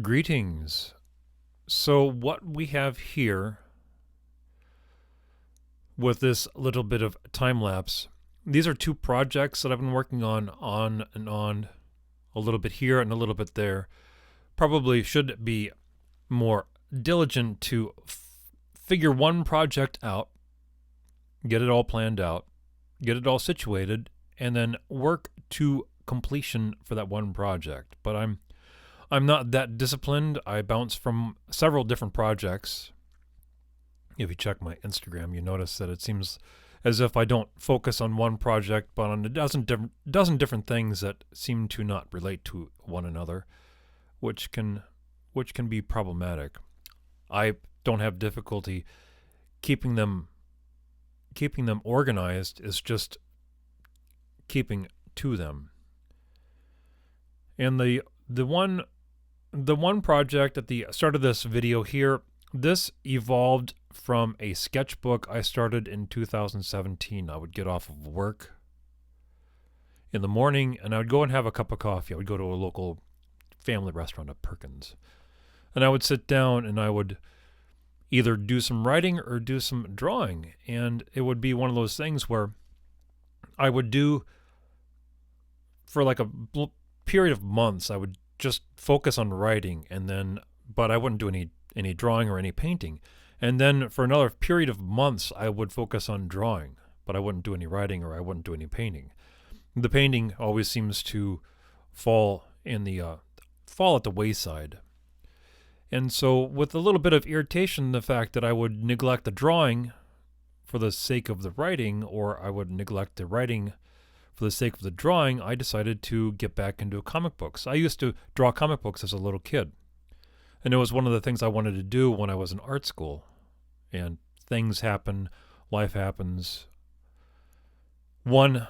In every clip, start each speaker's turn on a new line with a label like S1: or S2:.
S1: Greetings. So what we have here with this little bit of time lapse, these are two projects that I've been working on and on, a little bit here and a little bit there. Probably should be more diligent to figure one project out, get it all planned out, get it all situated, and then work to completion for that one project. But I'm not that disciplined. I bounce from several different projects. If you check my Instagram, you notice that it seems as if I don't focus on one project, but on a dozen different things that seem to not relate to one another, which can be problematic. I don't have difficulty keeping them organized. It's just keeping to them. And the one project at the start of this video here, this evolved from a sketchbook I started in 2017. I would get off of work in the morning and I would go and have a cup of coffee. I would go to a local family restaurant at Perkins. And I would sit down and I would either do some writing or do some drawing. And it would be one of those things where I would do, for like a period of months, I would just focus on writing, and then, but I wouldn't do any drawing or any painting. And then for another period of months, I would focus on drawing, but I wouldn't do any writing or I wouldn't do any painting. The painting always seems to fall at the wayside. And so with a little bit of irritation, the fact that I would neglect the drawing for the sake of the writing, or I would neglect the writing for the sake of the drawing, I decided to get back into comic books. I used to draw comic books as a little kid. And it was one of the things I wanted to do when I was in art school. And things happen, life happens. One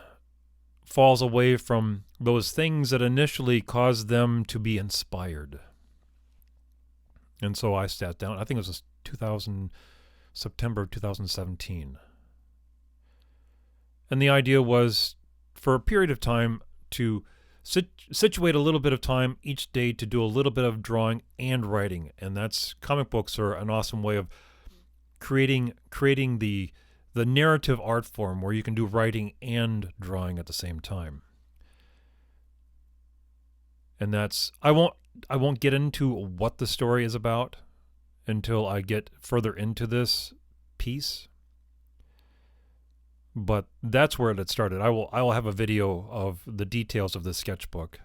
S1: falls away from those things that initially caused them to be inspired. And so I sat down, I think it was September 2017. And the idea was, for a period of time, to situate a little bit of time each day to do a little bit of drawing and writing. And that's, comic books are an awesome way of creating the narrative art form where you can do writing and drawing at the same time. And that's, I won't get into what the story is about until I get further into this piece. But that's where it started. I will have a video of the details of the sketchbook.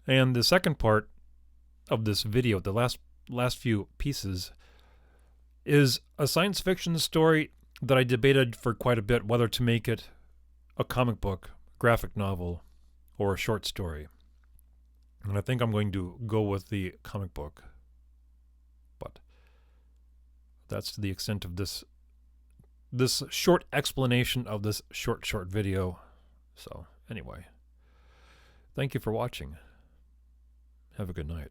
S1: And the second part of this video, the last few pieces, is a science fiction story that I debated for quite a bit whether to make it a comic book, graphic novel, or a short story. And I think I'm going to go with the comic book. But that's to the extent of this short explanation of this short video. So anyway, thank you for watching. Have a good night.